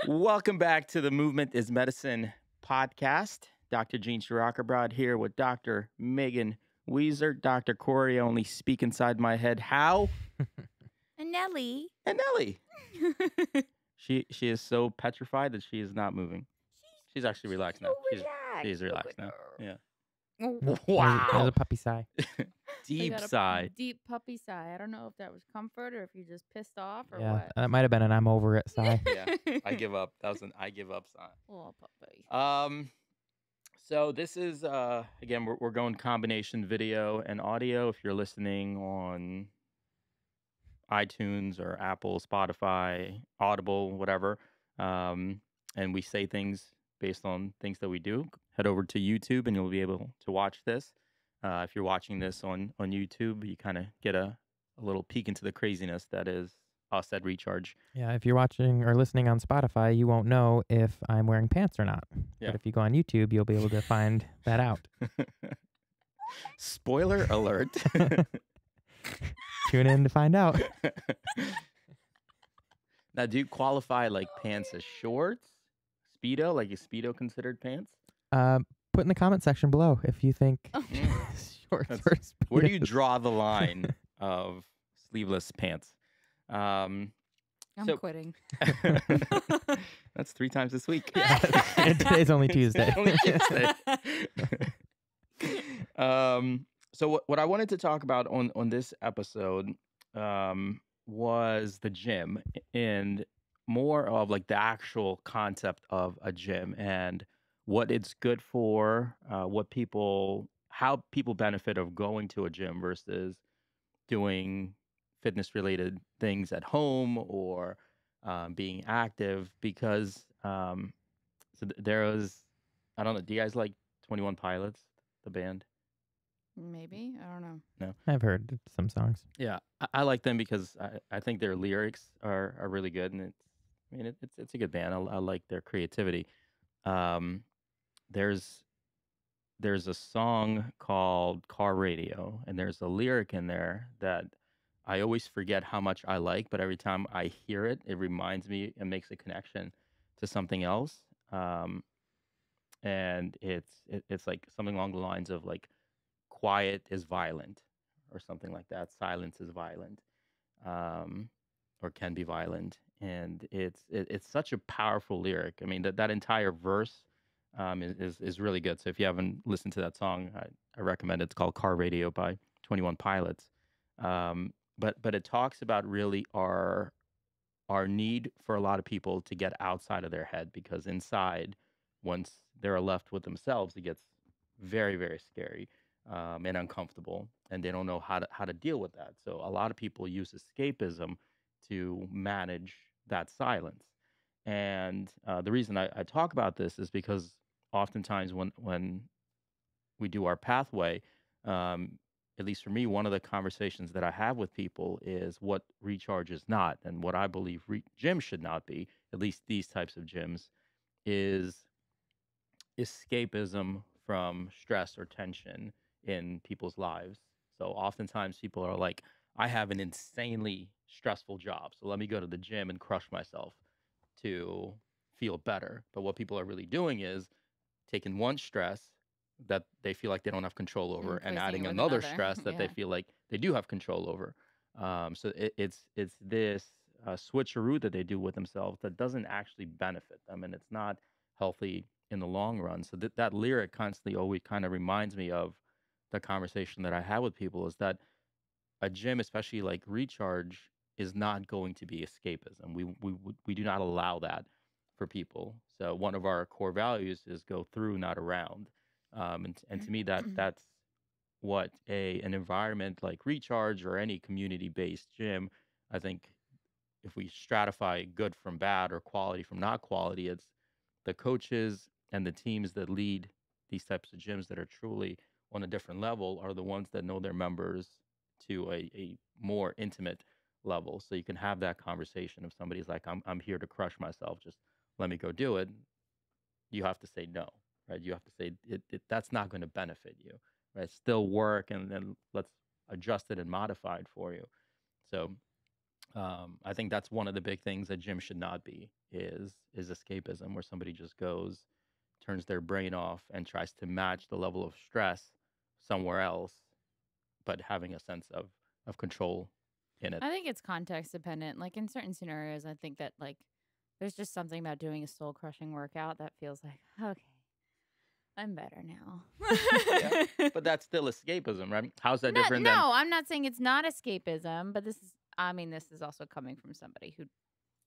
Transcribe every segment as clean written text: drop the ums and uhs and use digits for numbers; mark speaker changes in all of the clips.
Speaker 1: Welcome back to the Movement is Medicine podcast. Dr. Gene Shirakabrad here with Dr. Megan Weezer. Dr. Corey, I only speak inside my head. How?
Speaker 2: And Nellie.
Speaker 1: And Nellie. She is so petrified that she is not moving. She's actually relaxed now. She's relaxed now. Yeah.
Speaker 3: Wow. There's a puppy sigh.
Speaker 1: Deep sigh.
Speaker 2: Deep puppy sigh. I don't know if that was comfort or if you're just pissed off or
Speaker 3: Yeah,
Speaker 2: what.
Speaker 3: that might have been an I'm over it sigh.
Speaker 1: Yeah, I give up. That was an I give up sign.
Speaker 2: Oh, puppy.
Speaker 1: So this is again we're going combination video and audio. If you're listening on iTunes or Apple, Spotify, Audible, whatever, and we say things based on things that we do, head over to YouTube and you'll be able to watch this. If you're watching this on YouTube, you kind of get a little peek into the craziness that is us at Recharge.
Speaker 3: Yeah, if you're watching or listening on Spotify, you won't know if I'm wearing pants or not.
Speaker 1: Yeah.
Speaker 3: But if you go on YouTube, you'll be able to find that out.
Speaker 1: Spoiler alert.
Speaker 3: Tune in to find out.
Speaker 1: Now, do you qualify like pants as shorts? Speedo? Like is Speedo considered pants?
Speaker 3: Put in the comment section below if you think shorts
Speaker 1: That's-
Speaker 3: or Speedos.
Speaker 1: Where do you draw the line of sleeveless pants?
Speaker 2: I'm
Speaker 1: so-
Speaker 2: quitting.
Speaker 1: That's 3 times this week.
Speaker 3: And today's only Tuesday.
Speaker 1: Only Tuesday. So what I wanted to talk about on this episode was the gym and more of like the actual concept of a gym and what it's good for, how people benefit of going to a gym versus doing fitness related things at home or being active because there was, I don't know, do you guys like 21 Pilots, the band?
Speaker 2: Maybe. I don't know.
Speaker 3: I've heard some songs.
Speaker 1: Yeah, I like them because I think their lyrics are really good, and it's a good band. I like their creativity. There's a song called Car Radio, and there's a lyric in there that I always forget how much I like, but every time I hear it, it reminds me and makes a connection to something else. And it's like something along the lines of like quiet is violent or something like that. Silence is violent, or can be violent. And it's such a powerful lyric. I mean, that entire verse is really good. So if you haven't listened to that song, I recommend it. It's called Car Radio by 21 Pilots. But it talks about really our need for a lot of people to get outside of their head, because inside, once they're left with themselves, it gets very, very scary and uncomfortable, and they don't know how to deal with that. So a lot of people use escapism to manage that silence. And the reason I talk about this is because oftentimes when we do our pathway, at least for me, one of the conversations that I have with people is what Recharge is not, and what I believe gym should not be, at least these types of gyms, is escapism from stress or tension in people's lives. So oftentimes people are like, I have an insanely stressful job, so let me go to the gym and crush myself to feel better. But what people are really doing is taking one stress that they feel like they don't have control over and
Speaker 2: replacing
Speaker 1: adding
Speaker 2: it with
Speaker 1: another
Speaker 2: another.
Speaker 1: stress that they
Speaker 2: Yeah.
Speaker 1: feel like they do have control over. So it's this switcheroo that they do with themselves that doesn't actually benefit them, and it's not healthy in the long run. So that lyric constantly always kind of reminds me of the conversation that I had with people, is that a gym, especially like Recharge, is not going to be escapism. We do not allow that for people. So one of our core values is go through, not around. And to me, that's what an environment like Recharge or any community-based gym, I think if we stratify good from bad or quality from not quality, it's the coaches and the teams that lead these types of gyms that are truly on a different level are the ones that know their members to a more intimate level. So you can have that conversation. If somebody's like, I'm here to crush myself, just let me go do it. You have to say no, right? You have to say that's not going to benefit you, right? Still work, and then let's adjust it and modify it for you. So I think that's one of the big things that gym should not be is escapism, where somebody just goes, turns their brain off, and tries to match the level of stress somewhere else, but having a sense of control in it.
Speaker 2: I think it's context dependent. Like in certain scenarios, I think that like there's just something about doing a soul crushing workout that feels like, okay, I'm better now.
Speaker 1: Yeah, but that's still escapism, right? How's that
Speaker 2: No,
Speaker 1: different than?
Speaker 2: no, I'm not saying it's not escapism, but this is also coming from somebody who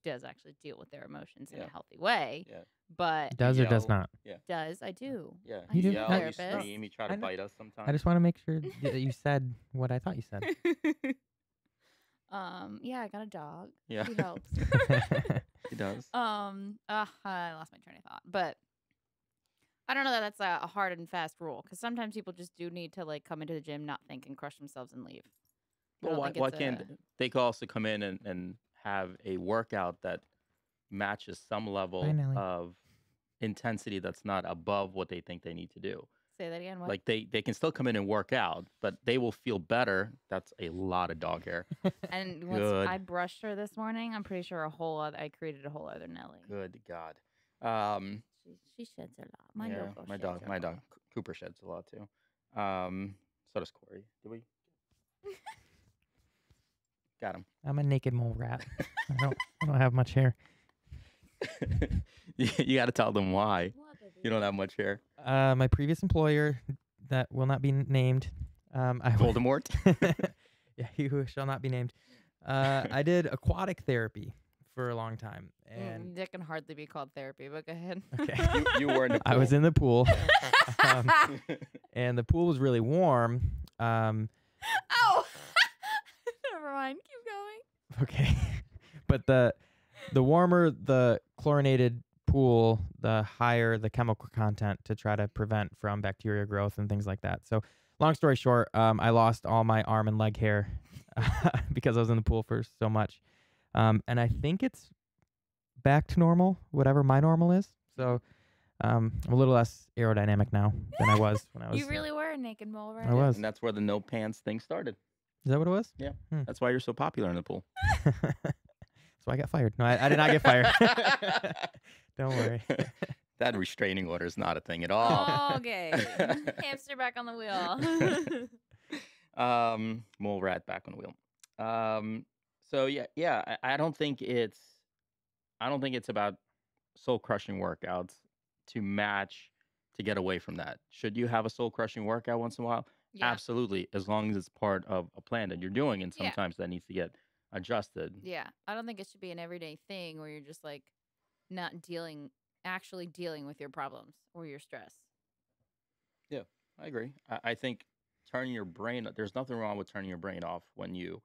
Speaker 2: does actually deal with their emotions in
Speaker 1: Yeah.
Speaker 2: a healthy way.
Speaker 1: Yeah.
Speaker 2: But
Speaker 3: Does or does
Speaker 1: Yell.
Speaker 3: not?
Speaker 2: I do.
Speaker 1: Yeah,
Speaker 2: I
Speaker 3: You
Speaker 1: you
Speaker 3: do?
Speaker 2: see a
Speaker 1: yell, you
Speaker 2: therapist.
Speaker 1: scream, you try to
Speaker 3: I know.
Speaker 1: bite us sometimes.
Speaker 3: I just want to make sure that you said what I thought you said.
Speaker 2: Yeah, I got a dog.
Speaker 1: Yeah.
Speaker 2: She helps.
Speaker 1: He does.
Speaker 2: I lost my train of thought, but I don't know that that's a hard and fast rule because sometimes people just do need to like come into the gym, not think, and crush themselves and leave. I
Speaker 1: Well,
Speaker 2: don't
Speaker 1: why,
Speaker 2: think
Speaker 1: why
Speaker 2: it's
Speaker 1: can't they could also come in and have a workout that matches some level
Speaker 3: Nelly.
Speaker 1: of intensity that's not above what they think they need to do.
Speaker 2: Say that again. What?
Speaker 1: Like they can still come in and work out, but they will feel better. That's a lot of dog hair.
Speaker 2: And once
Speaker 1: Good.
Speaker 2: I brushed her this morning, I'm pretty sure I created a whole other Nelly.
Speaker 1: Good God.
Speaker 2: She sheds a lot. Mine
Speaker 1: Yeah,
Speaker 2: don't go
Speaker 1: my
Speaker 2: sheds
Speaker 1: dog,
Speaker 2: a
Speaker 1: my
Speaker 2: lot.
Speaker 1: dog Cooper sheds a lot too. So does Corey. Do we? Got him.
Speaker 3: I'm a naked mole rat. I don't have much hair.
Speaker 1: You got to tell them why
Speaker 2: What, baby?
Speaker 1: you don't have much hair.
Speaker 3: My previous employer that will not be named.
Speaker 1: Voldemort.
Speaker 3: Yeah, he who shall not be named. I did aquatic therapy for a long time, and
Speaker 2: That can hardly be called therapy, but go ahead.
Speaker 3: okay,
Speaker 1: you were in the
Speaker 3: I was
Speaker 1: pool.
Speaker 3: in the pool, and the pool was really warm.
Speaker 2: Oh! Never mind. Keep going.
Speaker 3: Okay, but the warmer the chlorinated pool, the higher the chemical content to try to prevent from bacteria growth and things like that. So, long story short, I lost all my arm and leg hair because I was in the pool for so much, and I think it's back to normal, whatever my normal is. So, I'm a little less aerodynamic now than I was when I was.
Speaker 2: You really were a naked mole, right?
Speaker 3: I was.
Speaker 1: And that's where the no pants thing started.
Speaker 3: Is that what it was?
Speaker 1: That's why you're so popular in the pool.
Speaker 3: So I got fired. No, I did not get fired. Don't worry.
Speaker 1: That restraining order is not a thing at all.
Speaker 2: Oh, okay. Hamster back on the wheel.
Speaker 1: Mole rat back on the wheel. So yeah. I don't think it's about soul crushing workouts to match to get away from that. Should you have a soul crushing workout once in a while?
Speaker 2: Yeah.
Speaker 1: Absolutely, as long as it's part of a plan that you're doing, and
Speaker 2: Yeah.
Speaker 1: sometimes that needs to get adjusted.
Speaker 2: Yeah. I don't think it should be an everyday thing where you're just like not actually dealing with your problems or your stress.
Speaker 1: I agree. I think turning your brain, there's nothing wrong with turning your brain off when you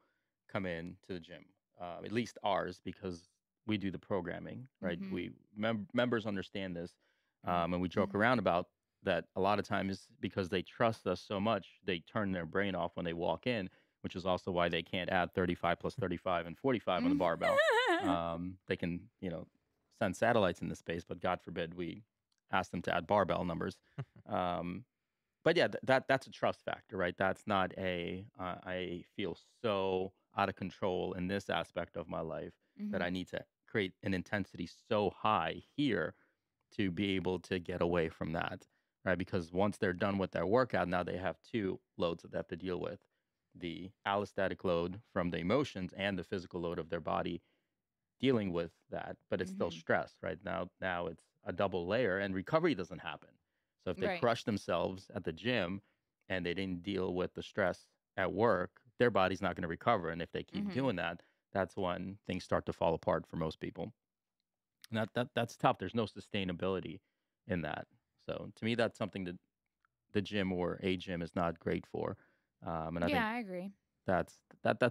Speaker 1: come in to the gym. At least ours, because we do the programming, right?
Speaker 2: Mhm.
Speaker 1: We members understand this, and we joke around about that a lot of times because they trust us so much, they turn their brain off when they walk in, which is also why they can't add 35 plus 35 and 45 on the barbell. They can, send satellites into space, but God forbid we ask them to add barbell numbers. But yeah, that's a trust factor, right? That's not I feel so out of control in this aspect of my life that I need to create an intensity so high here to be able to get away from that, right? Because once they're done with their workout, now they have two loads that they have to deal with: the allostatic load from the emotions and the physical load of their body dealing with that. But it's still
Speaker 2: Mhm.
Speaker 1: stress, right? Now it's a double layer, and recovery doesn't happen. So if they
Speaker 2: Right.
Speaker 1: crush themselves at the gym and they didn't deal with the stress at work, their body's not going to recover. And if they keep
Speaker 2: Mhm.
Speaker 1: doing that, that's when things start to fall apart for most people. And that's tough. There's no sustainability in that. So to me, that's something that the gym or a gym is not great for. And I think
Speaker 2: Yeah, I agree.
Speaker 1: that's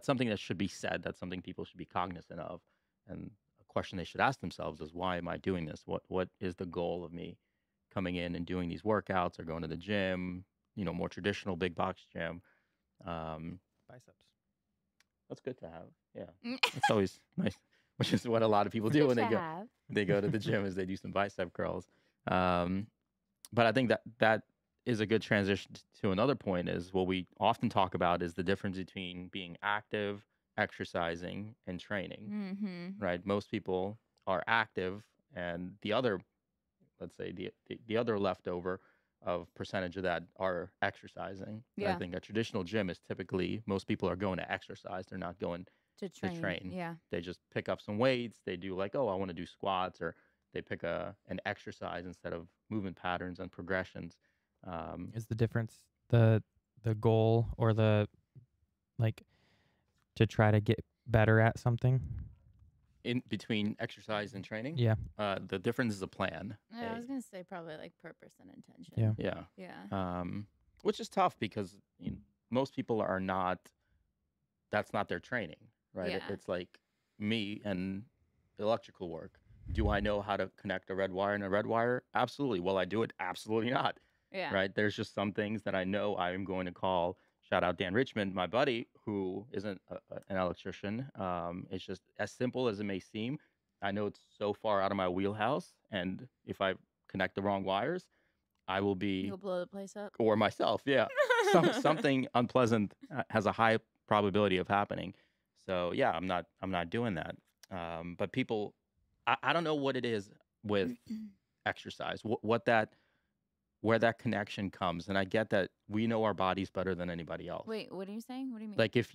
Speaker 1: something that should be said. That's something people should be cognizant of. And a question they should ask themselves is, why am I doing this? What is the goal of me coming in and doing these workouts or going to the gym? More traditional big box gym.
Speaker 3: Biceps.
Speaker 1: That's good to have. Yeah, it's always nice, which is what a lot of people do when they go to the gym, is they do some bicep curls. But I think that is a good transition to another point, is what we often talk about is the difference between being active exercising and training,
Speaker 2: Mm-hmm.
Speaker 1: right? Most people are active, and the other, let's say the other leftover of percentage of that are exercising. And I
Speaker 2: Yeah.
Speaker 1: think a traditional gym is typically most people are going to exercise. They're not going
Speaker 2: To
Speaker 1: to
Speaker 2: train.
Speaker 1: train.
Speaker 2: Yeah.
Speaker 1: They just pick up some weights. They do like, oh, I want to do squats, or they pick an exercise instead of movement patterns and progressions.
Speaker 3: Is the difference the goal or the like to try to get better at something?
Speaker 1: In between exercise and training,
Speaker 3: Yeah.
Speaker 1: the difference is a plan.
Speaker 2: Yeah, I was gonna say probably like purpose and intention.
Speaker 3: Yeah.
Speaker 1: Yeah.
Speaker 2: Yeah.
Speaker 1: Which is tough because most people are not. That's not their training, right?
Speaker 2: Yeah.
Speaker 1: It's like me and electrical work. Do I know how to connect a red wire and a red wire? Absolutely. Will I do it? Absolutely not.
Speaker 2: Yeah.
Speaker 1: Right? There's just some things that I know I am going to call. Shout out Dan Richmond, my buddy, who isn't an electrician. It's just as simple as it may seem. I know it's so far out of my wheelhouse, and if I connect the wrong wires, I will be,
Speaker 2: You'll blow the place up.
Speaker 1: or myself, yeah, something unpleasant has a high probability of happening. So yeah, I'm not doing that. But people, I don't know what it is with exercise, where that connection comes, and I get that we know our bodies better than anybody else.
Speaker 2: Wait, what are you saying? What do you mean?
Speaker 1: Like if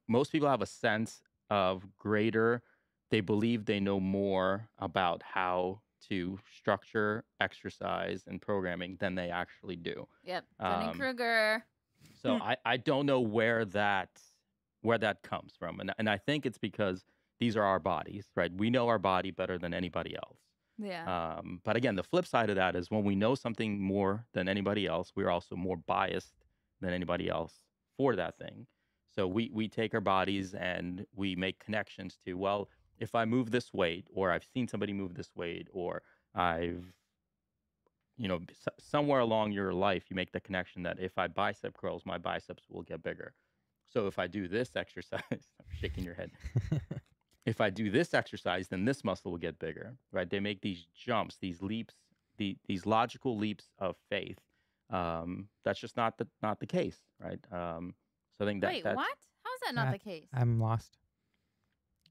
Speaker 1: most people have a sense of greater, they believe they know more about how to structure exercise and programming than they actually do.
Speaker 2: Yep. Dunning-Kruger.
Speaker 1: So I don't know where that comes from, and I think it's because these are our bodies, right? We know our body better than anybody else.
Speaker 2: Yeah.
Speaker 1: But again, the flip side of that is when we know something more than anybody else, we're also more biased than anybody else for that thing. So we take our bodies and we make connections to, well, if I move this weight, or I've seen somebody move this weight, or I've, somewhere along your life, you make the connection that if I bicep curls, my biceps will get bigger. So if I do this exercise, I'm shaking your head. If I do this exercise, then this muscle will get bigger, right? They make these jumps, these leaps, these logical leaps of faith. That's just not the case, right? So I think
Speaker 2: Wait, what? How is that not the case?
Speaker 3: I'm lost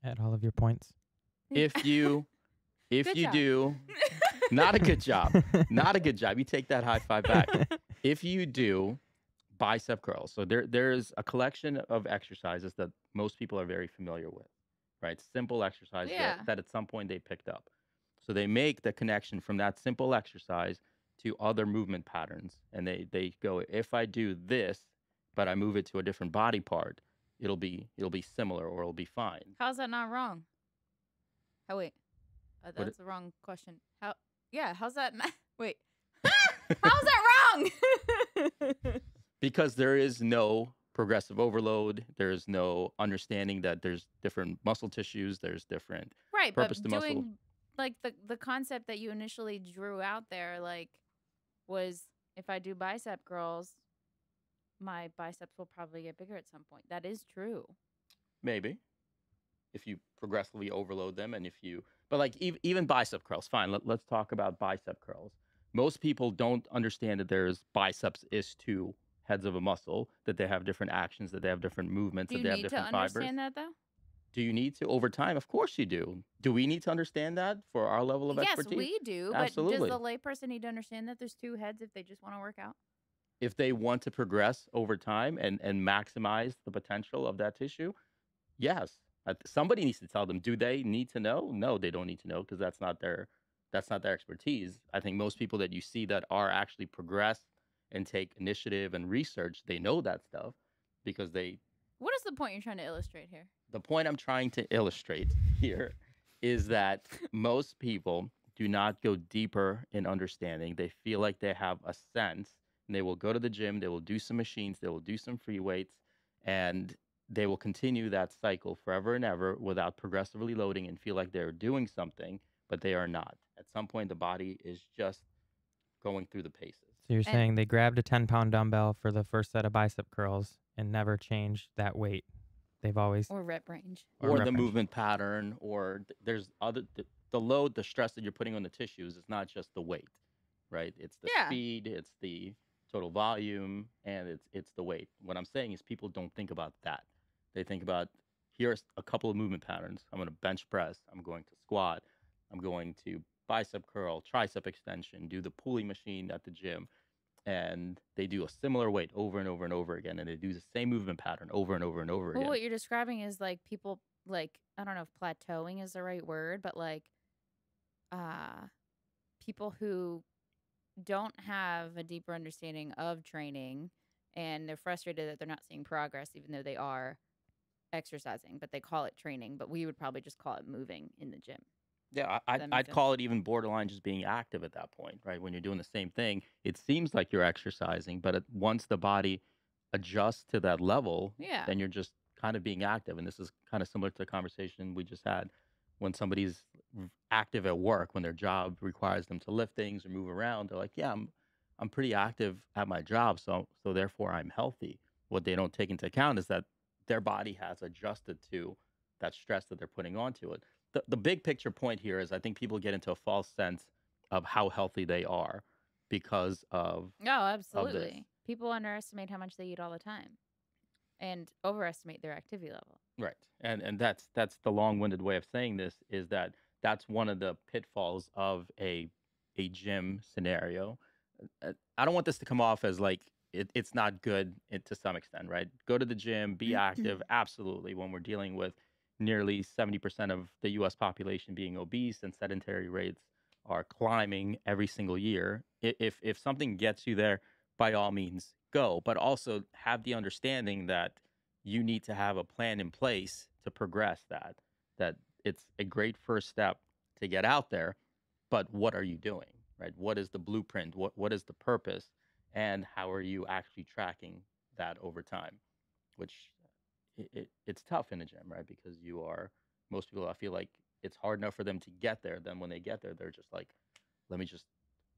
Speaker 3: at all of your points.
Speaker 1: If you
Speaker 2: Good job.
Speaker 1: do, not a good job, not a good job. You take that high five back. If you do bicep curls, so there's a collection of exercises that most people are very familiar with, right? Simple exercise
Speaker 2: Yeah.
Speaker 1: that at some point they picked up. So they make the connection from that simple exercise to other movement patterns, and they go, if I do this, but I move it to a different body part, it'll be similar, or it'll be fine.
Speaker 2: How's that not wrong? Oh wait,
Speaker 1: What
Speaker 2: that's the wrong question. How? Yeah, how's that? Not, wait, how's that wrong?
Speaker 1: Because there is no progressive overload. There's no understanding that there's different muscle tissues. There's different
Speaker 2: Right,
Speaker 1: purpose
Speaker 2: but
Speaker 1: to muscle.
Speaker 2: doing like the concept that you initially drew out there, like, was if I do bicep curls, my biceps will probably get bigger at some point. That is true.
Speaker 1: Maybe if you progressively overload them, and but like even bicep curls, fine. Let's talk about bicep curls. Most people don't understand that there's biceps is two heads of a muscle, that they have different actions, that they have different movements,
Speaker 2: Do
Speaker 1: that
Speaker 2: you
Speaker 1: they have
Speaker 2: need to
Speaker 1: different
Speaker 2: understand
Speaker 1: fibers.
Speaker 2: that though?
Speaker 1: Do you need to over time? Of course you do. Do we need to understand that for our level of
Speaker 2: Yes,
Speaker 1: expertise?
Speaker 2: we do.
Speaker 1: Absolutely.
Speaker 2: But does the layperson need to understand that there's two heads if they just want to work out?
Speaker 1: If they want to progress over time and maximize the potential of that tissue, yes. Somebody needs to tell them. Do they need to know? No, they don't need to know, because that's not their expertise. I think most people that you see that are actually progress and take initiative and research, they know that stuff because they.
Speaker 2: What is the point you're trying to illustrate here?
Speaker 1: The point I'm trying to illustrate here is that most people do not go deeper in understanding. They feel like they have a sense, and they will go to the gym, they will do some machines, they will do some free weights, and they will continue that cycle forever and ever without progressively loading and feel like they're doing something, but they are not. At some point, the body is just going through the paces.
Speaker 3: So you're saying they grabbed a 10-pound dumbbell for the first set of bicep curls and never changed that weight. They've always
Speaker 2: Or rep range.
Speaker 1: Or
Speaker 3: rep
Speaker 1: the
Speaker 3: range.
Speaker 1: movement pattern, or there's other, the load, the stress that you're putting on the tissues is not just the weight, right? It's the
Speaker 2: Yeah.
Speaker 1: speed, it's the total volume, and it's the weight. What I'm saying is people don't think about that. They think about, here's a couple of movement patterns. I'm going to bench press. I'm going to squat. I'm going to bicep curl, tricep extension, do the pulley machine at the gym. And they do a similar weight over and over and over again. And they do the same movement pattern over and over and over
Speaker 2: Well,
Speaker 1: again.
Speaker 2: what you're describing is like people like I don't know if plateauing is the right word, but like people who don't have a deeper understanding of training and they're frustrated that they're not seeing progress even though they are exercising, but they call it training, but we would probably just call it moving in the gym.
Speaker 1: Yeah,
Speaker 2: Does that make
Speaker 1: I'd
Speaker 2: sense?
Speaker 1: call it even borderline just being active at that point, right? When you're doing the same thing, it seems like you're exercising, but once the body adjusts to that level,
Speaker 2: Yeah.
Speaker 1: then you're just kind of being active. And this is kind of similar to the conversation we just had when somebody's active at work, when their job requires them to lift things or move around. They're like, yeah, I'm pretty active at my job, so therefore I'm healthy. What they don't take into account is that their body has adjusted to that stress that they're putting onto it. The big picture point here is I think people get into a false sense of how healthy they are because of
Speaker 2: Oh,
Speaker 1: this.
Speaker 2: absolutely. People underestimate how much they eat all the time and overestimate their activity level.
Speaker 1: Right. And that's the long-winded way of saying this, is that that's one of the pitfalls of a gym scenario. I don't want this to come off as like it's not good to some extent, right? Go to the gym, be active, absolutely. When we're dealing with nearly 70% of the US population being obese and sedentary rates are climbing every single year. If something gets you there, by all means go, but also have the understanding that you need to have a plan in place to progress that it's a great first step to get out there, but what are you doing, right? What is the blueprint? What is the purpose? And how are you actually tracking that over time? Which it's tough in the gym, right? Because most people, I feel like it's hard enough for them to get there. Then when they get there, they're just like, let me just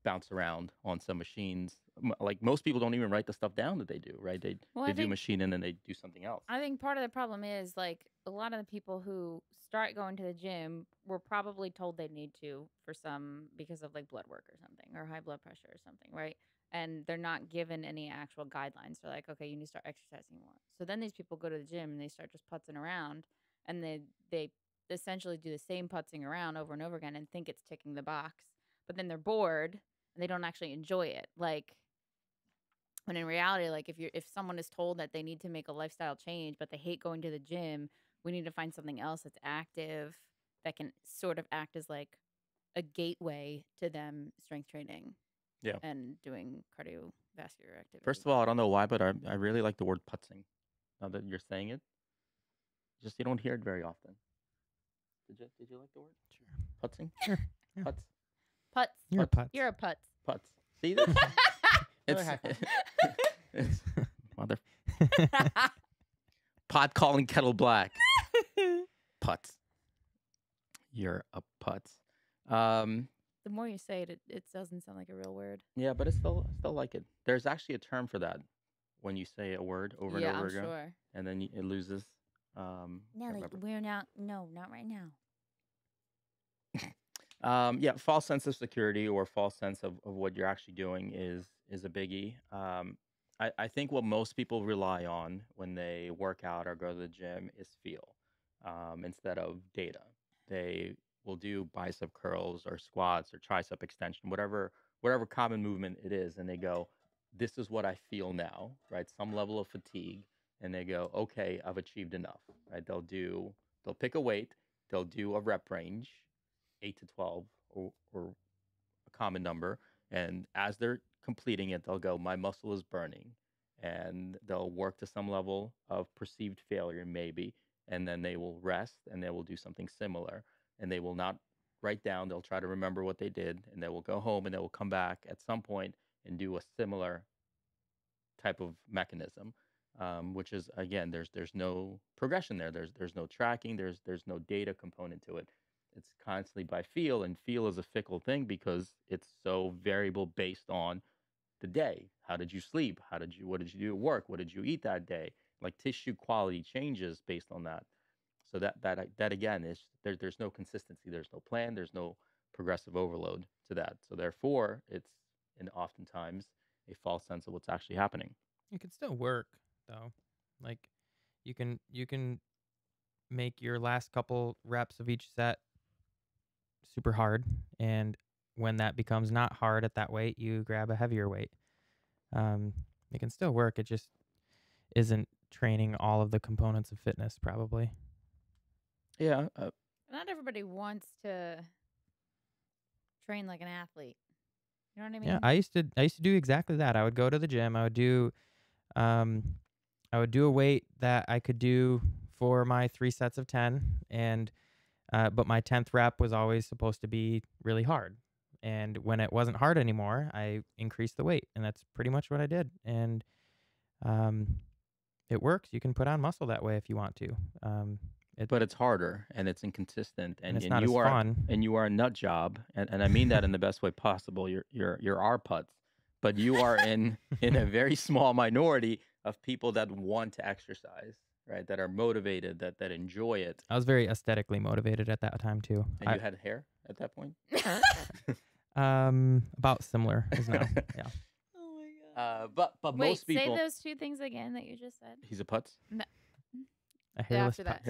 Speaker 1: bounce around on some machines. Like most people don't even write the stuff down that they do, right?
Speaker 2: Well,
Speaker 1: They
Speaker 2: I
Speaker 1: do a
Speaker 2: think
Speaker 1: machine and then they do something else.
Speaker 2: I think part of the problem is like a lot of the people who start going to the gym were probably told they need to for some because of like blood work or something or high blood pressure or something, right? And they're not given any actual guidelines. They're like, okay, you need to start exercising more. So then these people go to the gym and they start just putzing around and they essentially do the same putzing around over and over again and think it's ticking the box. But then they're bored and they don't actually enjoy it. Like when in reality, like if someone is told that they need to make a lifestyle change, but they hate going to the gym, we need to find something else that's active that can sort of act as like a gateway to them strength training.
Speaker 1: Yeah.
Speaker 2: And doing cardiovascular activity.
Speaker 1: First of all, I don't know why, but I really like the word putzing. Now that you're saying it, just you don't hear it very often. Did you like the word?
Speaker 3: Sure.
Speaker 1: Putzing?
Speaker 3: Sure. Yeah.
Speaker 1: Putz.
Speaker 2: Putz.
Speaker 3: You're a putz.
Speaker 2: You're a putz.
Speaker 1: Putz. See this?
Speaker 3: Another
Speaker 1: it's
Speaker 3: high five.
Speaker 1: it's mother pot calling kettle black. Putz. You're a putz.
Speaker 2: The more you say it, it doesn't sound like a real word.
Speaker 1: Yeah, but it's still like it. There's actually a term for that when you say a word over and
Speaker 2: Yeah,
Speaker 1: over
Speaker 2: I'm
Speaker 1: again,
Speaker 2: sure.
Speaker 1: and then it loses.
Speaker 2: No,
Speaker 1: can't
Speaker 2: like
Speaker 1: remember.
Speaker 2: we're not. No, not right now.
Speaker 1: Yeah, false sense of security or false sense of what you're actually doing is a biggie. I think what most people rely on when they work out or go to the gym is feel instead of data. They will do bicep curls or squats or tricep extension, whatever common movement it is, and they go, "This is what I feel now," right? Some level of fatigue, and they go, "Okay, I've achieved enough," right? They'll pick a weight, they'll do a rep range, 8 to 12 or a common number. And as they're completing it, they'll go, my muscle is burning. And they'll work to some level of perceived failure, maybe. And then they will rest and they will do something similar. And they will not write down, they'll try to remember what they did. And they will go home and they will come back at some point and do a similar type of mechanism. Which is, again, there's no progression there. There's no tracking. There's no data component to it. It's constantly by feel, and feel is a fickle thing because it's so variable based on the day. How did you sleep? What did you do at work? What did you eat that day? Like tissue quality changes based on that. So that again is there's no consistency. There's no plan. There's no progressive overload to that. So therefore, it's oftentimes a false sense of what's actually happening.
Speaker 3: It could still work though. Like You can make your last couple reps of each set super hard, and when that becomes not hard at that weight, you grab a heavier weight. Um, it can still work. It just isn't training all of the components of fitness, probably.
Speaker 1: Yeah.
Speaker 2: Not everybody wants to train like an athlete. You know what I mean?
Speaker 3: Yeah, I used to do exactly that. I would go to the gym. Um, I would do a weight that I could do for my 3 sets of 10, and but my 10th rep was always supposed to be really hard. And when it wasn't hard anymore, I increased the weight, and that's pretty much what I did. And it works. You can put on muscle that way if you want to.
Speaker 1: But it's harder and it's inconsistent,
Speaker 3: And
Speaker 1: and,
Speaker 3: it's not as
Speaker 1: you are
Speaker 3: fun.
Speaker 1: and you are a nut job, and I mean that in the best way possible. You're our putz, but you are in a very small minority of people that want to exercise, right? That are motivated, that enjoy it.
Speaker 3: I was very aesthetically motivated at that time too.
Speaker 1: And you had hair at that point.
Speaker 3: About similar as now. Yeah.
Speaker 2: Oh my god.
Speaker 1: But
Speaker 2: Wait,
Speaker 1: most people.
Speaker 2: say those two things again that you just said.
Speaker 1: He's a putz.
Speaker 3: A hairless
Speaker 2: after that.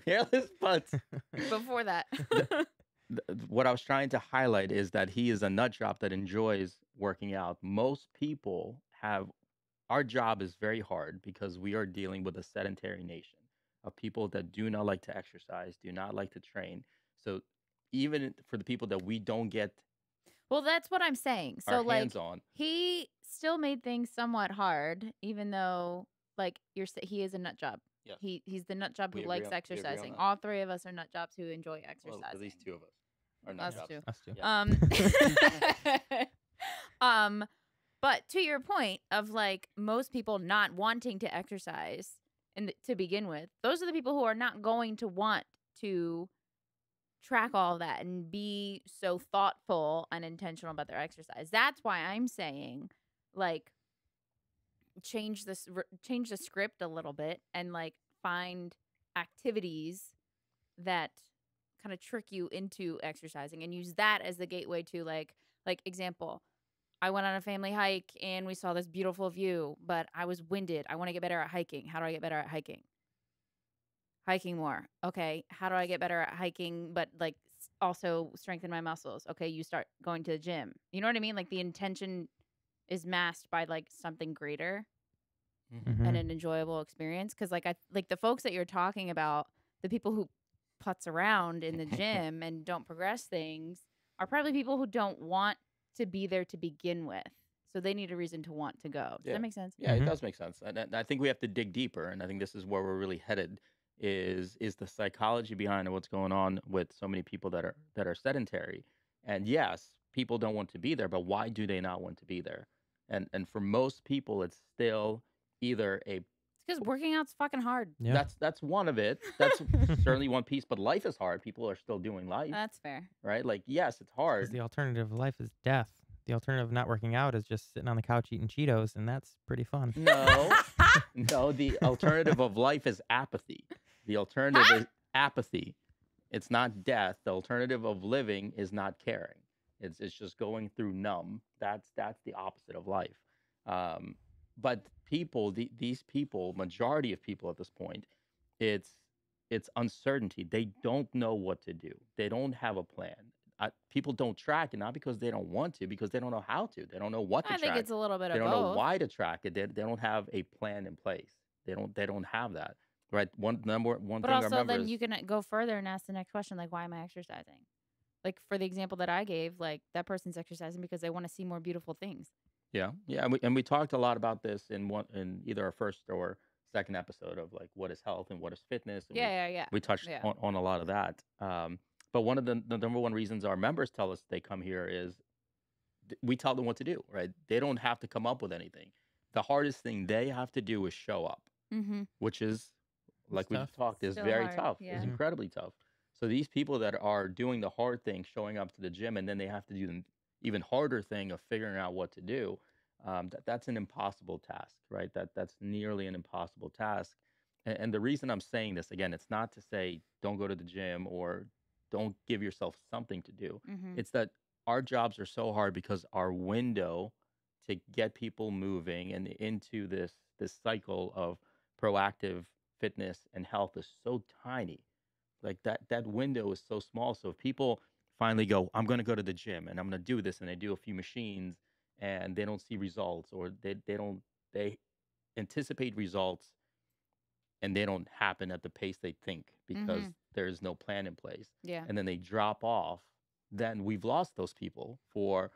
Speaker 1: Hairless putz.
Speaker 2: Before that.
Speaker 1: What I was trying to highlight is that he is a nut job that enjoys working out. Most people have, our job is very hard because we are dealing with a sedentary nation of people that do not like to exercise, do not like to train. So even for the people that we don't get
Speaker 2: Well, that's what I'm saying. So
Speaker 1: our
Speaker 2: like
Speaker 1: hands on,
Speaker 2: he still made things somewhat hard, even though like he is a nut job.
Speaker 1: Yes.
Speaker 2: He's the nut job
Speaker 1: We
Speaker 2: who
Speaker 1: agree
Speaker 2: likes
Speaker 1: on- we agree on
Speaker 2: exercising.
Speaker 1: that.
Speaker 2: All three of us are nut jobs who enjoy exercising.
Speaker 1: well, at least two of us are nut
Speaker 2: Us
Speaker 1: jobs.
Speaker 2: two.
Speaker 3: Us too.
Speaker 1: Yeah.
Speaker 2: But to your point of like most people not wanting to exercise to begin with, those are the people who are not going to want to track all of that and be so thoughtful and intentional about their exercise. That's why I'm saying like change the script a little bit and like find activities that kind of trick you into exercising and use that as the gateway to like example, I went on a family hike and we saw this beautiful view, but I was winded. I want to get better at hiking. How do I get better at hiking? Hiking more. Okay. How do I get better at hiking, but like also strengthen my muscles? Okay. You start going to the gym. You know what I mean? Like the intention is masked by like something greater
Speaker 3: Mhm.
Speaker 2: and an enjoyable experience. Cause like the folks that you're talking about, the people who putz around in the gym and don't progress things are probably people who don't want to be there to begin with. So they need a reason to want to go. Does
Speaker 1: Yeah.
Speaker 2: that make sense?
Speaker 1: Yeah,
Speaker 3: Mhm.
Speaker 1: it does make sense, and I think we have to dig deeper. And I think this is where we're really headed. Is the psychology behind what's going on with so many people that are sedentary? And yes, people don't want to be there, but why do they not want to be there? And for most people, it's still either a
Speaker 2: It's because working out's fucking hard.
Speaker 3: Yeah.
Speaker 1: that's one of it. That's certainly one piece, but life is hard. People are still doing life,
Speaker 2: That's fair.
Speaker 1: right? Like yes, it's
Speaker 3: 'Cause
Speaker 1: hard.
Speaker 3: the alternative of life is death. The alternative of not working out is just sitting on the couch eating Cheetos, and that's pretty fun.
Speaker 1: No, no. The alternative of life is apathy. The alternative is apathy. It's not death. The alternative of living is not caring. It's just going through numb. That's the opposite of life. But people, these people, majority of people at this point, it's uncertainty. They don't know what to do. They don't have a plan. People don't track it not because they don't want to, because they don't know how to. They don't know what to
Speaker 2: I
Speaker 1: track.
Speaker 2: think it's a little bit
Speaker 1: They
Speaker 2: of
Speaker 1: don't know
Speaker 2: both.
Speaker 1: why to track it. They don't have a plan in place. They don't have that. Right. One
Speaker 2: But
Speaker 1: thing I
Speaker 2: also
Speaker 1: remember
Speaker 2: then
Speaker 1: is
Speaker 2: you can go further and ask the next question, like, why am I exercising? Like for the example that I gave, like that person's exercising because they want to see more beautiful things.
Speaker 1: yeah. And we talked a lot about this in either our first or second episode of like what is health and what is fitness. And
Speaker 2: Yeah.
Speaker 1: we touched
Speaker 2: Yeah.
Speaker 1: on a lot of that. But one of the number one reasons our members tell us they come here is we tell them what to do, right? They don't have to come up with anything. The hardest thing they have to do is show up,
Speaker 2: Mm-hmm.
Speaker 1: which is, like we
Speaker 3: tough.
Speaker 1: talked, is
Speaker 2: Still
Speaker 1: very
Speaker 2: hard,
Speaker 1: tough.
Speaker 2: yeah.
Speaker 1: It's
Speaker 3: Mhm.
Speaker 1: incredibly tough. So these people that are doing the hard thing, showing up to the gym, and then they have to do the even harder thing of figuring out what to do, that's an impossible task, right? That's nearly an impossible task. And the reason I'm saying this, again, it's not to say don't go to the gym or don't give yourself something to do.
Speaker 2: Mm-hmm.
Speaker 1: It's that our jobs are so hard because our window to get people moving and into this cycle of proactive fitness and health is so tiny. Like that window is so small. So if people finally go, I'm going to go to the gym and I'm going to do this, and they do a few machines and they don't see results, or they anticipate results and they don't happen at the pace they think because
Speaker 2: Mm-hmm.
Speaker 1: there's no plan in place,
Speaker 2: Yeah.
Speaker 1: and then they drop off, then we've lost those people for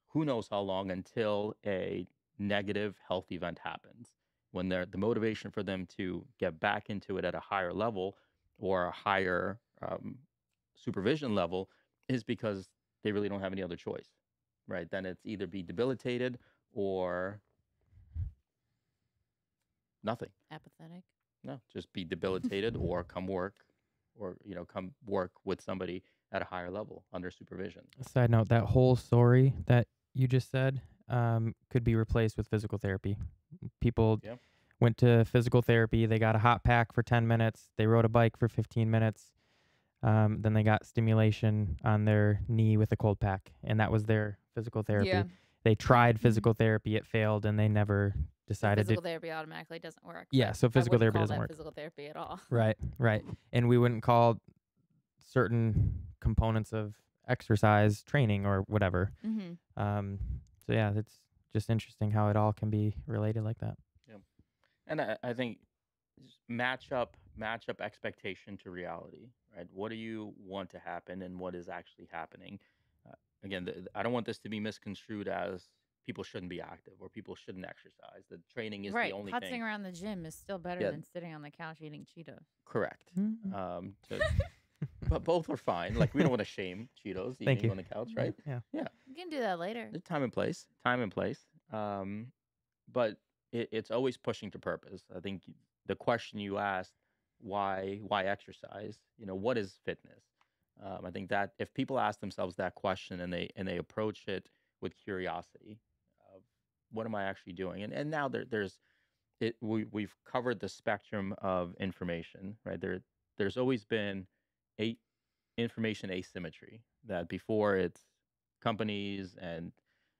Speaker 1: who knows how long until a negative health event happens, when the motivation for them to get back into it at a higher level or a higher supervision level is because they really don't have any other choice, right? Then it's either be debilitated or nothing.
Speaker 2: Apathetic.
Speaker 1: No, just be debilitated or come work, or come work with somebody at a higher level under supervision.
Speaker 3: Side note, that whole story that you just said could be replaced with physical therapy. People
Speaker 1: Yep.
Speaker 3: went to physical therapy. They got a hot pack for 10 minutes. They rode a bike for 15 minutes. Then they got stimulation on their knee with a cold pack, and that was their physical therapy.
Speaker 2: Yeah.
Speaker 3: They tried physical therapy, it failed, and they never decided
Speaker 2: Physical
Speaker 3: to.
Speaker 2: therapy automatically doesn't work.
Speaker 3: Yeah,
Speaker 2: but
Speaker 3: so
Speaker 2: I
Speaker 3: physical
Speaker 2: wouldn't
Speaker 3: therapy
Speaker 2: call
Speaker 3: doesn't
Speaker 2: that
Speaker 3: work.
Speaker 2: physical therapy at all.
Speaker 3: Right, right. And we wouldn't call certain components of exercise training or whatever.
Speaker 2: Mm-hmm.
Speaker 3: So yeah, it's just interesting how it all can be related like that.
Speaker 1: And I think just match up expectation to reality, right? What do you want to happen and what is actually happening? Again, I don't want this to be misconstrued as people shouldn't be active or people shouldn't exercise. The training is
Speaker 2: Right.
Speaker 1: the only
Speaker 2: Putzing
Speaker 1: thing.
Speaker 2: around the gym is still better
Speaker 1: Yeah.
Speaker 2: than sitting on the couch eating Cheetos.
Speaker 1: Correct.
Speaker 3: Mm.
Speaker 1: But both are fine. Like, we don't want to shame Cheetos
Speaker 3: Thank
Speaker 1: eating
Speaker 3: you.
Speaker 1: on the couch, right?
Speaker 3: Yeah.
Speaker 2: You can do that later.
Speaker 1: There's time and place. But it's always pushing to purpose. I think the question you asked, why exercise? What is fitness? I think that if people ask themselves that question and they approach it with curiosity, of what am I actually doing? And now we've covered the spectrum of information, right? There's always been a information asymmetry, that before it's companies and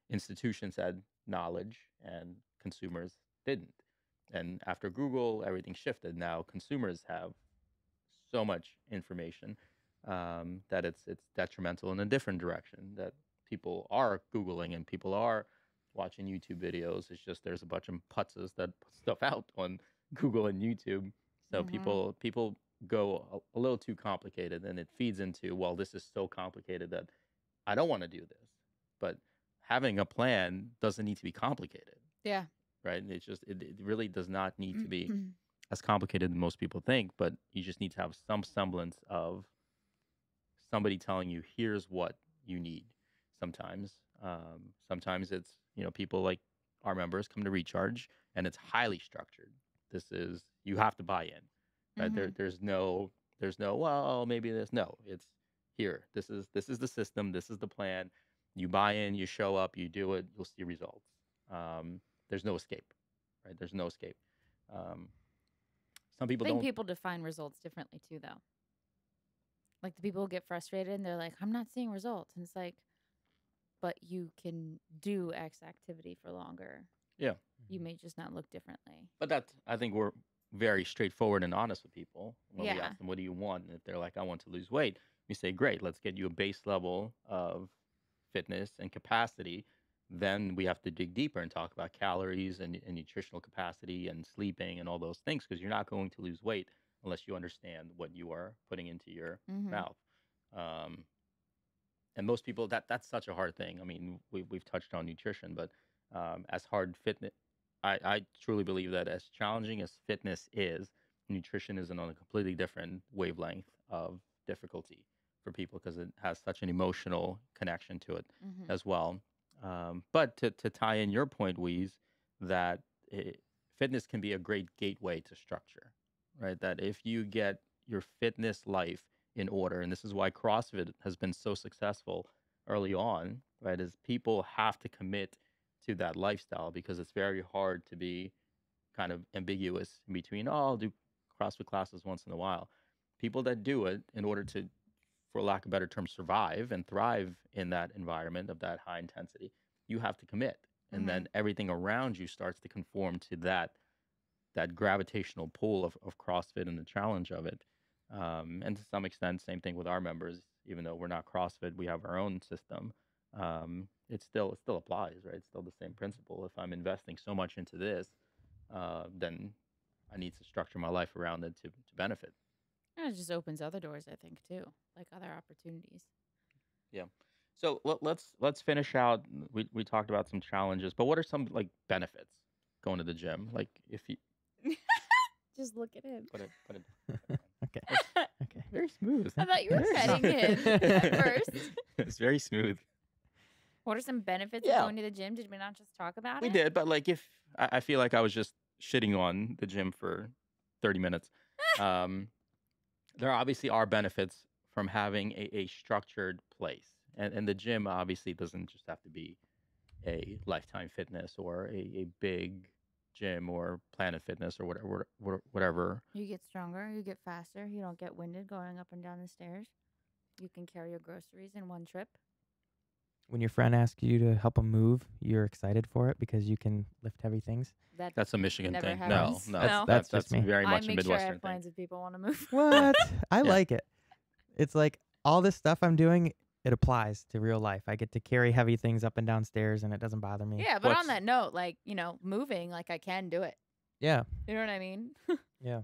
Speaker 1: institutions had knowledge and consumers didn't. And after Google, everything shifted. Now consumers have so much information that it's detrimental in a different direction. That people are Googling and people are watching YouTube videos. It's just there's a bunch of putzes that put stuff out on Google and YouTube. So
Speaker 2: Mhm.
Speaker 1: people go a little too complicated, and it feeds into, well, this is so complicated that I don't want to do this. But having a plan doesn't need to be complicated,
Speaker 2: Yeah.
Speaker 1: right? It really does not need to be as complicated as most people think, but you just need to have some semblance of somebody telling you, here's what you need. Sometimes it's, people like our members come to Recharge and it's highly structured. You have to buy in, right?
Speaker 2: Mhm.
Speaker 1: There's no, well, maybe there's no, it's here. This is the system. This is the plan. You buy in, you show up, you do it, you'll see results. There's no escape, right? There's no escape. Some
Speaker 2: I
Speaker 1: people
Speaker 2: think
Speaker 1: don't.
Speaker 2: people define results differently too, though. Like the people who get frustrated and they're like, I'm not seeing results. And it's like, but you can do X activity for longer.
Speaker 1: Yeah.
Speaker 2: You may just not look differently.
Speaker 1: But I think we're very straightforward and honest with people when we
Speaker 2: Yeah.
Speaker 1: ask them, what do you want? And if they're like, I want to lose weight, we say, great, let's get you a base level of fitness and capacity. Then we have to dig deeper and talk about calories and nutritional capacity and sleeping and all those things, because you're not going to lose weight unless you understand what you are putting into your
Speaker 2: Mhm.
Speaker 1: mouth. And most people, that's such a hard thing. I mean, we've touched on nutrition, but as hard fitness, I truly believe that as challenging as fitness is, nutrition is on a completely different wavelength of difficulty for people, because it has such an emotional connection to it
Speaker 2: Mhm.
Speaker 1: as well. But to tie in your point, Weeze, that fitness can be a great gateway to structure, right? That if you get your fitness life in order, and this is why CrossFit has been so successful early on, right? Is people have to commit to that lifestyle, because it's very hard to be kind of ambiguous in between, oh, I'll do CrossFit classes once in a while. People that do it in order to, for lack of a better term, survive and thrive in that environment of that high intensity, you have to commit. And then everything around you starts to conform to that that gravitational pull of CrossFit and the challenge of it. And to some extent, same thing with our members. Even though we're not CrossFit, we have our own system. It still applies, right? It's still the same principle. If I'm investing so much into this, then I need to structure my life around it to benefit.
Speaker 2: And it just opens other doors, I think, too, like other opportunities.
Speaker 1: Yeah. So let's finish out. We talked about some challenges, but what are some like benefits going to the gym? Like if you
Speaker 2: Just look at him.
Speaker 1: put it
Speaker 3: Okay. Okay.
Speaker 1: very smooth.
Speaker 2: I thought you were petting him at first.
Speaker 1: It's very smooth.
Speaker 2: What are some benefits
Speaker 1: Yeah.
Speaker 2: of going to the gym? Did we not just talk about
Speaker 1: We
Speaker 2: it?
Speaker 1: did, but like if I feel like I was just shitting on the gym for 30 minutes. There obviously are benefits from having a structured place. And the gym obviously doesn't just have to be a Lifetime Fitness or a big gym or Planet Fitness or whatever.
Speaker 2: You get stronger. You get faster. You don't get winded going up and down the stairs. You can carry your groceries in one trip.
Speaker 3: When your friend asks you to help him move, you're excited for it because you can lift heavy things.
Speaker 1: That's a Michigan
Speaker 2: never
Speaker 1: thing.
Speaker 2: happens.
Speaker 1: No,
Speaker 2: No.
Speaker 3: That's just me.
Speaker 1: very
Speaker 2: I
Speaker 1: much a
Speaker 2: make sure I
Speaker 1: Midwestern
Speaker 2: have plans
Speaker 1: thing.
Speaker 2: if people want to move.
Speaker 3: What? I
Speaker 1: Yeah.
Speaker 3: like it. It's like all this stuff I'm doing, it applies to real life. I get to carry heavy things up and down stairs and it doesn't bother me.
Speaker 2: Yeah, but
Speaker 1: What's-
Speaker 2: on that note, like, moving, like I can do it.
Speaker 3: Yeah.
Speaker 2: You know what I mean?
Speaker 3: Yeah.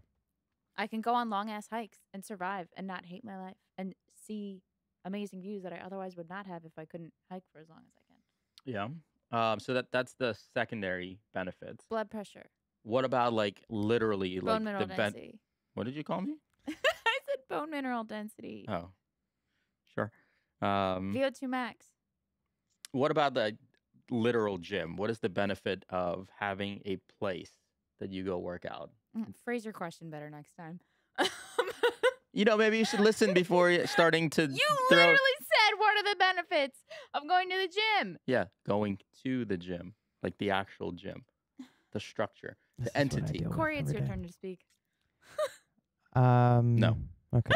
Speaker 2: I can go on long ass hikes and survive and not hate my life and see amazing views that I otherwise would not have if I couldn't hike for as long as I can.
Speaker 1: Yeah. So that's the secondary benefits.
Speaker 2: Blood pressure,
Speaker 1: What about like literally
Speaker 2: bone
Speaker 1: like
Speaker 2: mineral
Speaker 1: the
Speaker 2: density.
Speaker 1: what did you call me?
Speaker 2: I said bone mineral density.
Speaker 1: Oh. Sure.
Speaker 2: VO2 max.
Speaker 1: What about the literal gym? What is the benefit of having a place that you go work out?
Speaker 2: Phrase your question better next time.
Speaker 1: Maybe you should listen before starting to
Speaker 2: You
Speaker 1: throw.
Speaker 2: literally said what are the benefits of going to the gym?
Speaker 1: Yeah, going to the gym, like the actual gym, the structure,
Speaker 3: This
Speaker 1: the
Speaker 3: is what I
Speaker 1: entity.
Speaker 3: deal with
Speaker 2: Corey, it's
Speaker 3: every
Speaker 2: your
Speaker 3: day.
Speaker 2: turn to speak.
Speaker 1: No.
Speaker 3: Okay.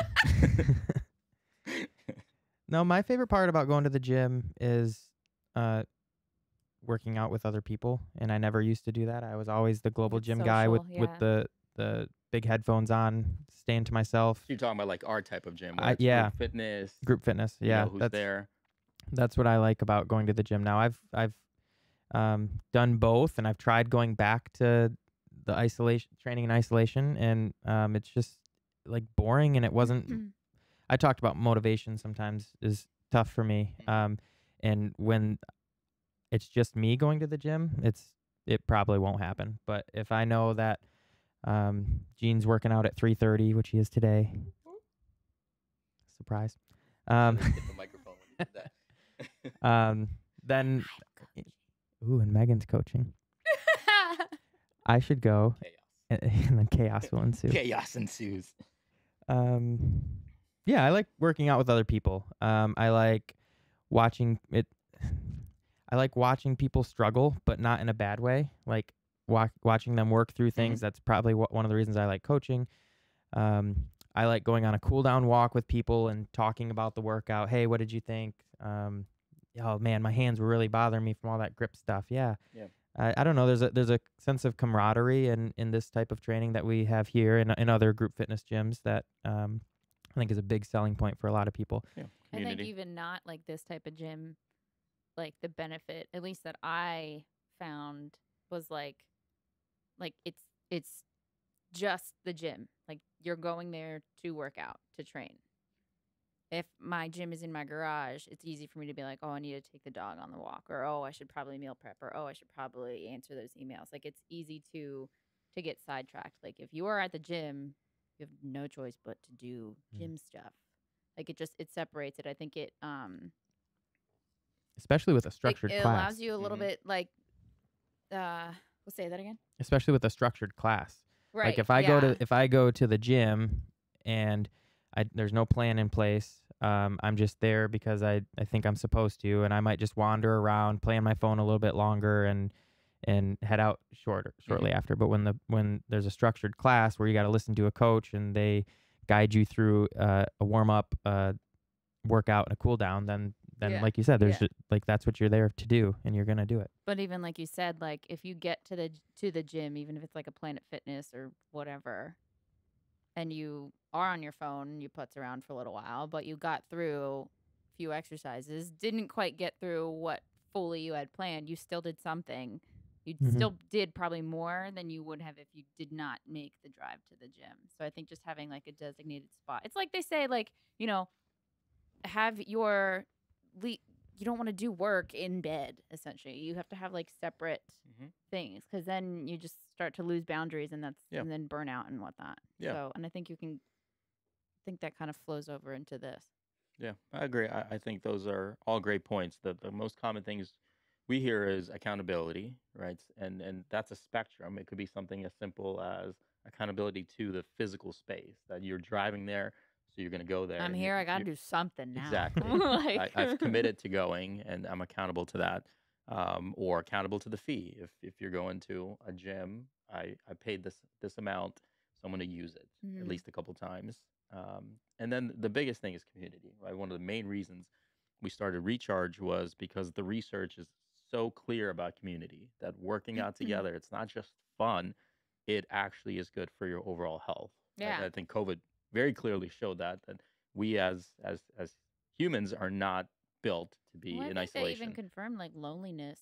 Speaker 3: No, my favorite part about going to the gym is working out with other people, and I never used to do that. I was always the global
Speaker 2: It's
Speaker 3: gym guy with
Speaker 2: social,
Speaker 3: with the big headphones on, staying to myself.
Speaker 1: You're talking about like our type of gym,
Speaker 3: I-
Speaker 1: where it's
Speaker 3: yeah.
Speaker 1: group fitness.
Speaker 3: Group fitness,
Speaker 1: you
Speaker 3: yeah.
Speaker 1: know who's
Speaker 3: that's
Speaker 1: there?
Speaker 3: that's what I like about going to the gym now. I've done both, and I've tried going back to the isolation training in isolation, and it's just like boring, and it wasn't. I talked about motivation sometimes is tough for me. And when it's just me going to the gym, it probably won't happen. But if I know that Gene's working out at 3:30, which he is today, surprise.
Speaker 1: Hit the microphone when you did that.
Speaker 3: Then and Megan's coaching. I should go,
Speaker 1: Chaos.
Speaker 3: and then chaos will ensue.
Speaker 1: Chaos ensues.
Speaker 3: Yeah, I like working out with other people. I like watching it. I like watching people struggle, but not in a bad way. Like watching them work through things. That's probably one of the reasons I like coaching. I like going on a cool down walk with people and talking about the workout. Hey, what did you think? Oh man, my hands were really bothering me from all that grip stuff. Yeah.
Speaker 1: Yeah.
Speaker 3: I don't know. There's a sense of camaraderie in this type of training that we have here and in other group fitness gyms that I think is a big selling point for a lot of people.
Speaker 1: Yeah,
Speaker 2: I think
Speaker 1: community.
Speaker 2: even not like this type of gym, like the benefit, at least that I found, was like it's just the gym. Like you're going there to work out, to train. If my gym is in my garage, it's easy for me to be like, oh, I need to take the dog on the walk, or oh, I should probably meal prep, or oh, I should probably answer those emails. Like it's easy to get sidetracked. Like if you are at the gym, you have no choice but to do gym stuff. Like it separates it. I think it
Speaker 3: Especially with a structured
Speaker 2: it
Speaker 3: class.
Speaker 2: allows you a little bit like we'll say that again.
Speaker 3: Especially with a structured class.
Speaker 2: Right.
Speaker 3: Like if I go to the gym and there's no plan in place, I'm just there because I think I'm supposed to, and I might just wander around, play on my phone a little bit longer, and head out shortly after. But when there's a structured class where you got to listen to a coach and they guide you through a warm up, workout, and a cool down, then then
Speaker 2: Yeah.
Speaker 3: like you said, there's
Speaker 2: Yeah.
Speaker 3: like that's what you're there to do, and you're gonna do it.
Speaker 2: But even like you said, like if you get to the gym, even if it's like a Planet Fitness or whatever, and you are on your phone and you putz around for a little while, but you got through a few exercises, didn't quite get through what fully you had planned, you still did something. You
Speaker 3: Mhm.
Speaker 2: still did probably more than you would have if you did not make the drive to the gym. So I think just having like a designated spot. It's like they say, like, you know, have your you don't want to do work in bed, essentially. You have to have like separate
Speaker 1: Mhm.
Speaker 2: things, because then you just start to lose boundaries, and that's
Speaker 1: Yeah.
Speaker 2: and then burnout and whatnot.
Speaker 1: Yeah.
Speaker 2: So, and I think that kind of flows over into this.
Speaker 1: Yeah, I agree. I think those are all great points. The most common things we hear is accountability, right? And that's a spectrum. It could be something as simple as accountability to the physical space that you're driving there, so you're going to go there.
Speaker 2: I'm
Speaker 1: and
Speaker 2: here. I got to
Speaker 1: you-
Speaker 2: do something now.
Speaker 1: Exactly.
Speaker 2: Like,
Speaker 1: I've committed to going, and I'm accountable to that, or accountable to the fee. If you're going to a gym, I paid this amount, so I'm going to use it at
Speaker 2: Mhm.
Speaker 1: least a couple times. And then the biggest thing is community, right? One of the main reasons we started Recharge was because the research is so clear about community that working out together, it's not just fun, it actually is good for your overall health. Right?
Speaker 2: Yeah.
Speaker 1: I think COVID very clearly showed that we as humans are not built to be
Speaker 2: Well, I
Speaker 1: in
Speaker 2: think they
Speaker 1: isolation.
Speaker 2: even confirmed like loneliness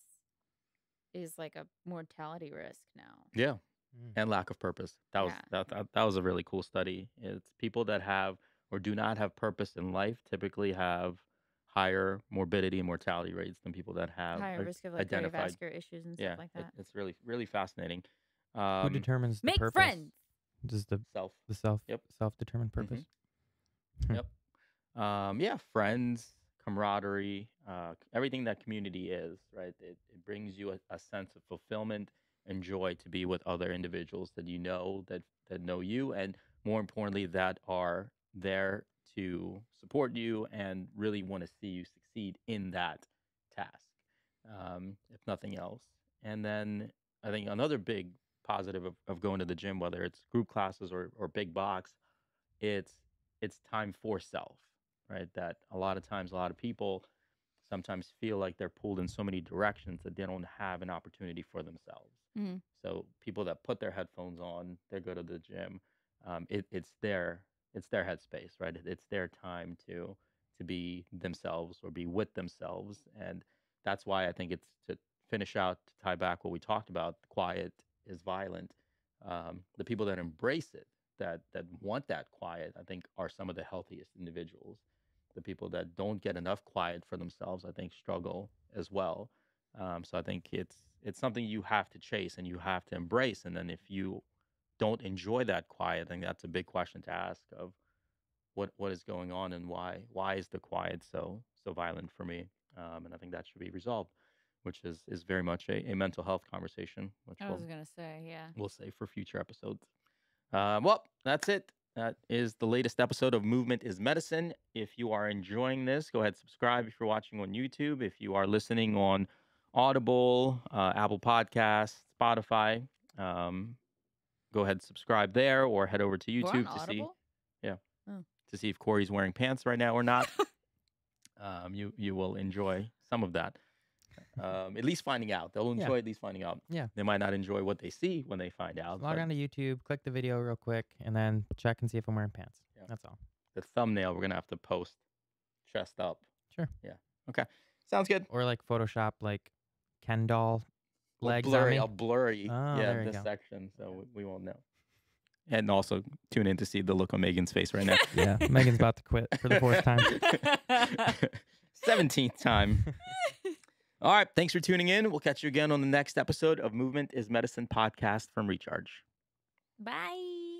Speaker 2: is like a mortality risk now.
Speaker 1: Yeah.
Speaker 3: Mm.
Speaker 1: And lack of purpose. That was
Speaker 2: Yeah.
Speaker 1: that was a really cool study. It's people that have or do not have purpose in life typically have higher morbidity and mortality rates than people that have
Speaker 2: Higher
Speaker 1: a-
Speaker 2: risk of like
Speaker 1: identified.
Speaker 2: cardiovascular issues and
Speaker 1: Yeah,
Speaker 2: stuff like that.
Speaker 1: it's really fascinating.
Speaker 3: Who determines the
Speaker 2: Make
Speaker 3: purpose?
Speaker 2: friends.
Speaker 3: Does the
Speaker 1: Self. Yep.
Speaker 3: self-determined purpose?
Speaker 1: Yep. Yeah, friends, camaraderie, everything that community is, right? It brings you a sense of fulfillment and joy to be with other individuals that you know that know you, and more importantly, that are there to support you and really want to see you succeed in that task, if nothing else. And then I think another big positive of going to the gym, whether it's group classes or big box, it's time for self, right? That a lot of times, a lot of people sometimes feel like they're pulled in so many directions that they don't have an opportunity for themselves.
Speaker 2: Mhm.
Speaker 1: So people that put their headphones on, they go to the gym. It's their headspace, right? It's their time to be themselves or be with themselves, and that's why I think it's to finish out to tie back what we talked about. Quiet is violent. The people that embrace it, that want that quiet, I think are some of the healthiest individuals. The people that don't get enough quiet for themselves, I think, struggle as well. So I think it's something you have to chase and you have to embrace. And then if you don't enjoy that quiet, I think that's a big question to ask of what is going on and why is the quiet so violent for me? And I think that should be resolved, which is very much a mental health conversation, which
Speaker 2: I was gonna say, yeah.
Speaker 1: we'll save for future episodes. Well, that's it. That is the latest episode of Movement is Medicine. If you are enjoying this, go ahead, subscribe if you're watching on YouTube. If you are listening on Audible, Apple Podcasts, Spotify, go ahead, subscribe there, or head over to
Speaker 2: We're
Speaker 1: YouTube
Speaker 2: on
Speaker 1: to see
Speaker 2: Audible?
Speaker 1: to see if Corey's wearing pants right now or not. You will enjoy some of that. At least finding out. They'll enjoy at least finding out.
Speaker 3: Yeah.
Speaker 1: They might not enjoy what they see when they find out.
Speaker 3: Log
Speaker 1: but
Speaker 3: on to YouTube, click the video real quick, and then check and see if I'm wearing pants.
Speaker 1: Yeah.
Speaker 3: That's all.
Speaker 1: the thumbnail we're gonna have to post chest up.
Speaker 3: Sure.
Speaker 1: Yeah. Okay. Sounds good.
Speaker 3: Or like Photoshop like Ken doll legs on me.
Speaker 1: I'll blurry.
Speaker 3: Oh,
Speaker 1: yeah,
Speaker 3: there you
Speaker 1: this
Speaker 3: go.
Speaker 1: section, so we won't know. And also tune in to see the look on Megan's face right now.
Speaker 3: Yeah, Megan's about to quit for the 4th time.
Speaker 1: 17th time. All right. Thanks for tuning in. We'll catch you again on the next episode of Movement is Medicine podcast from Recharge.
Speaker 2: Bye.